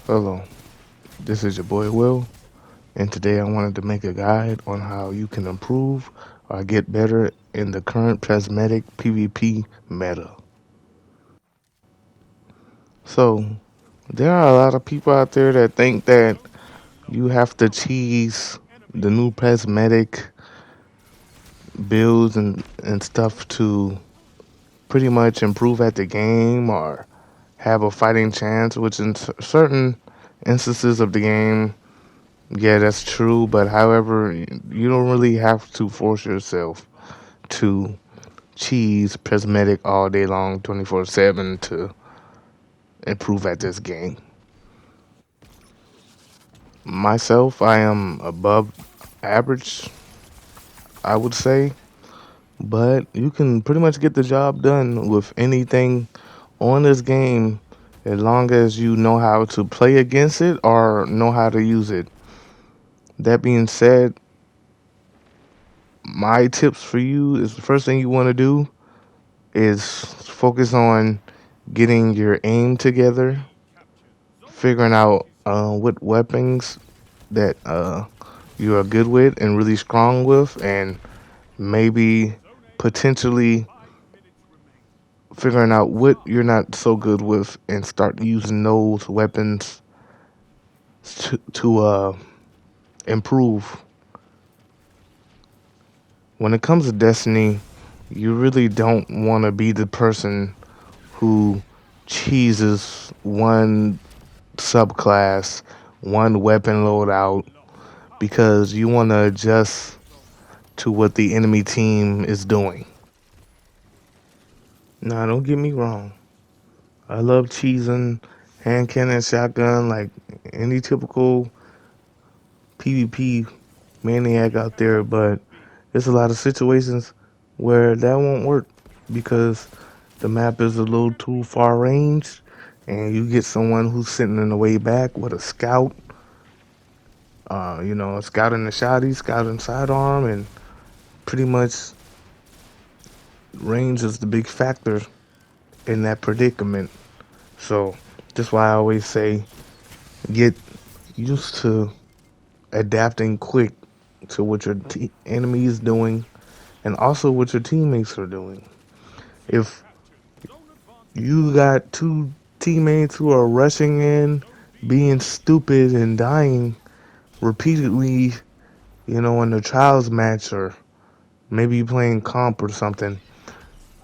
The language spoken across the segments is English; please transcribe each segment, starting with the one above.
Hello, this is your boy Will, and today I wanted to make a guide on how you can improve or get better in the current prismatic PvP meta. So, there are a lot of people out there that think that you have to cheese the new prismatic builds and stuff to pretty much improve at the game or have a fighting chance, which in certain instances of the game, yeah, that's true, but however, you don't really have to force yourself to cheese prismatic all day long, 24/7 to improve at this game. Myself, I am above average, I would say, but you can pretty much get the job done with anything on this game as long as you know how to play against it or know how to use it. That being said, my tips for you is the first thing you want to do is focus on getting your aim together, figuring out what weapons that you are good with and really strong with, and maybe potentially figuring out what you're not so good with and start using those weapons to improve. When it comes to Destiny, you really don't want to be the person who cheeses one subclass, one weapon loadout, because you want to adjust to what the enemy team is doing. Now, don't get me wrong. I love cheesing hand cannon shotgun like any typical PvP maniac out there, but there's a lot of situations where that won't work because the map is a little too far range and you get someone who's sitting in the way back with a scout, a scout in the shotty, scout in sidearm, and pretty much range is the big factor in that predicament. So that's why I always say get used to adapting quick to what your enemy is doing and also what your teammates are doing. If you got two teammates who are rushing in, being stupid and dying repeatedly, in the trials match or maybe playing comp or something,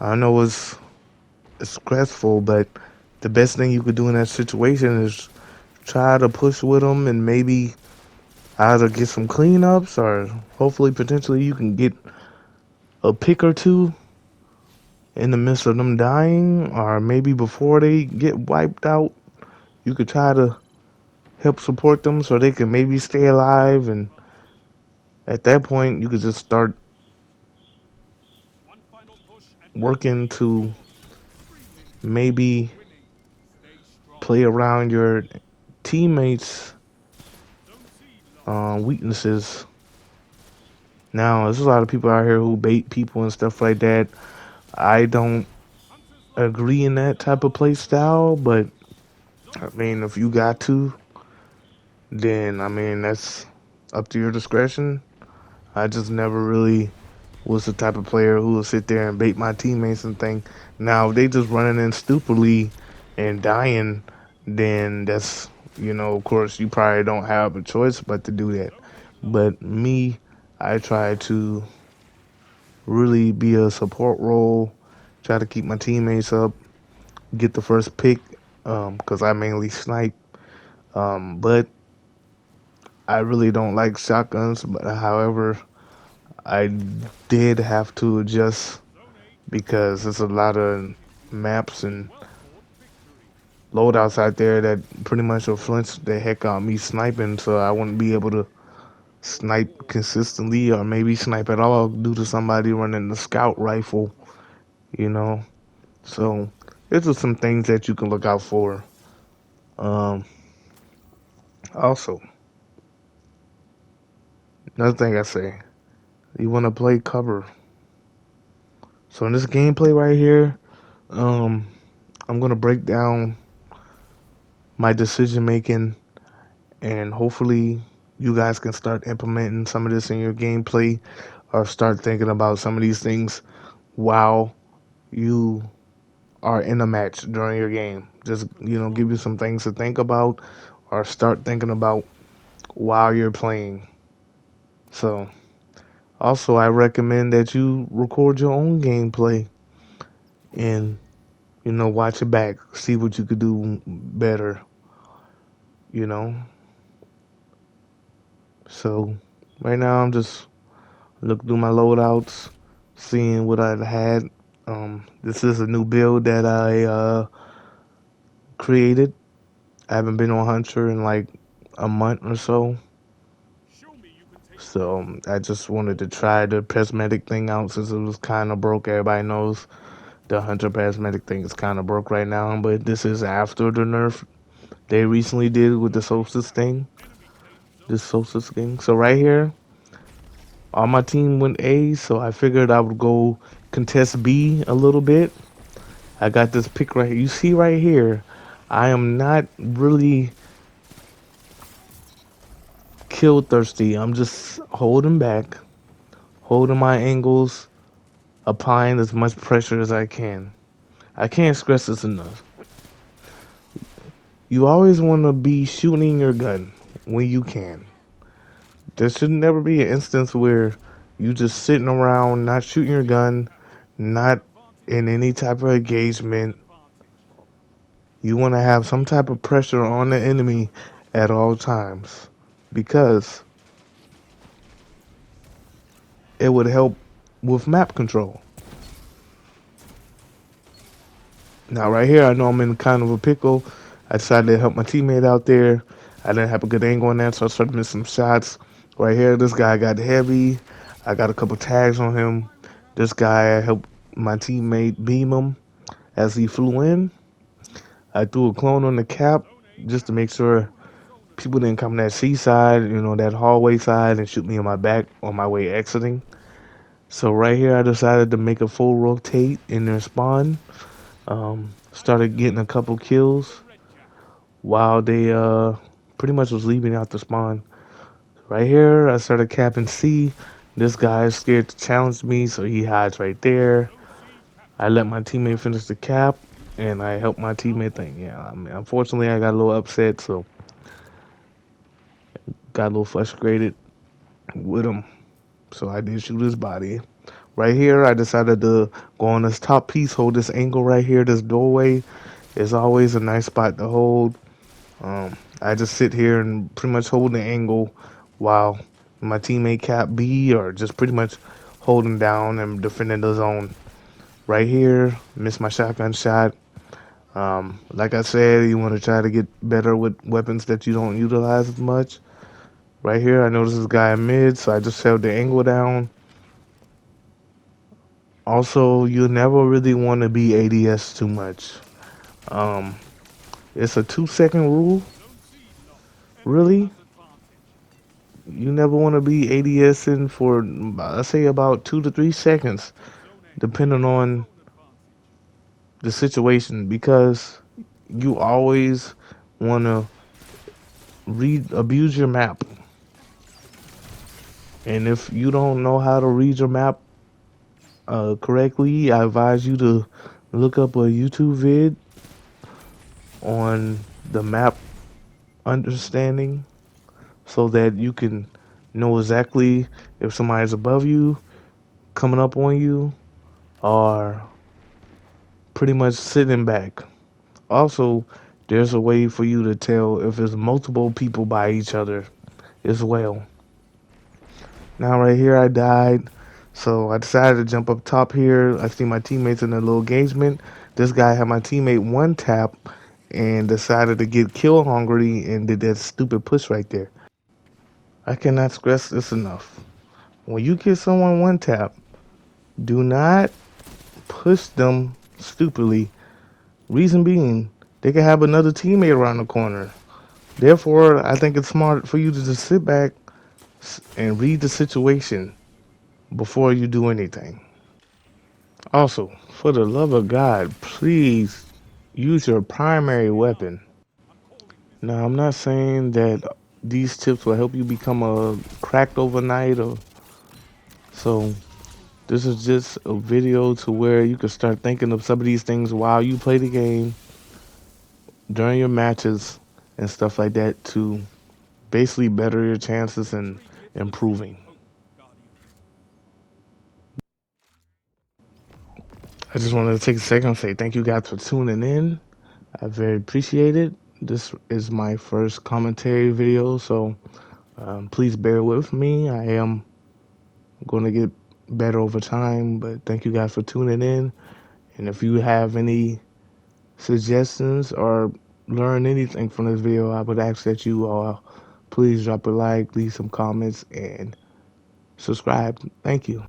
I know it's stressful, but the best thing you could do in that situation is try to push with them and maybe either get some cleanups or hopefully potentially you can get a pick or two in the midst of them dying, or maybe before they get wiped out, you could try to help support them so they can maybe stay alive. And at that point, you could just start working to maybe play around your teammates' weaknesses. Now, there's a lot of people out here who bait people and stuff like that. I don't agree in that type of play style, but I mean, if you got to, then I mean, that's up to your discretion. I just never really was the type of player who would sit there and bait my teammates and think, now if they just running in stupidly and dying, then that's, of course, you probably don't have a choice but to do that. But me, I try to really be a support role, try to keep my teammates up, get the first pick, because I mainly snipe. But I really don't like shotguns, but however, I did have to adjust because there's a lot of maps and loadouts out there that pretty much will flinch the heck out of me sniping, so I wouldn't be able to snipe consistently or maybe snipe at all due to somebody running the scout rifle, you know. So there's just some things that you can look out for. Um, Also, another thing I say, you want to play cover. So in this gameplay right here, um, I'm gonna break down my decision making, and hopefully you guys can start implementing some of this in your gameplay or start thinking about some of these things while you are in a match during your game. Just, give you some things to think about or start thinking about while you're playing. So, also, I recommend that you record your own gameplay and, watch it back, see what you could do better, you know. So, right now, I'm just looking through my loadouts, seeing what I had. This is a new build that I created. I haven't been on Hunter in like a month or so. So I just wanted to try the prismatic thing out since it was kind of broke. Everybody knows the Hunter prismatic thing is kind of broke right now, but this is after the nerf they recently did with the solstice thing. This solstice thing. So right here, all my team went A, so I figured I would go contest B a little bit. I got this pick right here. You see right here, I am not really kill thirsty. I'm just holding back, holding my angles, applying as much pressure as I can. I can't stress this enough. You always want to be shooting your gun when you can. There should never be an instance where you just sitting around not shooting your gun, not in any type of engagement. You want to have some type of pressure on the enemy at all times because it would help with map control. Now, right here, I know I'm in kind of a pickle. I decided to help my teammate out there. I didn't have a good angle on that, so I started missing some shots. Right here, this guy got heavy. I got a couple tags on him. This guy helped my teammate beam him as he flew in. I threw a clone on the cap just to make sure people didn't come that seaside, that hallway side, and shoot me in my back on my way exiting. So right here, I decided to make a full rotate in their spawn. Started getting a couple kills while they pretty much was leaving out the spawn. Right here, I started capping C. This guy is scared to challenge me, so he hides right there. I let my teammate finish the cap, and I helped my teammate think. Yeah, I mean, unfortunately, I got a little upset, so got a little frustrated with him. So I did shoot his body. Right here, I decided to go on this top piece, hold this angle right here, this doorway. Is always a nice spot to hold. I just sit here and pretty much hold the angle while my teammate cap B or just pretty much holding down and defending the zone. Right here, missed my shotgun shot. Like I said, you want to try to get better with weapons that you don't utilize as much. Right here, I noticed this guy in mid, so I just held the angle down. Also, you never really want to be ADS too much. Um, it's a 2 second rule, really. You never want to be ADSing for, let's say, about 2 to 3 seconds, depending on the situation, because you always want to read, abuse your map. And if you don't know how to read your map correctly, I advise you to look up a YouTube vid on the map understanding so that you can know exactly if somebody's above you, coming up on you, or pretty much sitting back. Also, there's a way for you to tell if there's multiple people by each other as well. Now, right here, I died. So I decided to jump up top here. I see my teammates in a little engagement. This guy had my teammate one tap and decided to get kill hungry and did that stupid push right there. I cannot stress this enough. When you get someone one tap, do not push them stupidly. Reason being, they can have another teammate around the corner. Therefore, I think it's smart for you to just sit back and read the situation before you do anything. Also, for the love of God, please use your primary weapon. Now, I'm not saying that these tips will help you become a cracked overnight, or so. This is just a video to where you can start thinking of some of these things while you play the game, during your matches, and stuff like that to basically better your chances and improving. I just wanted to take a second and say thank you guys for tuning in. I very appreciate it. This is my first commentary video, so please bear with me. I am going to get better over time, but thank you guys for tuning in. And if you have any suggestions or learn anything from this video, I would ask that you please drop a like, leave some comments, and subscribe. Thank you.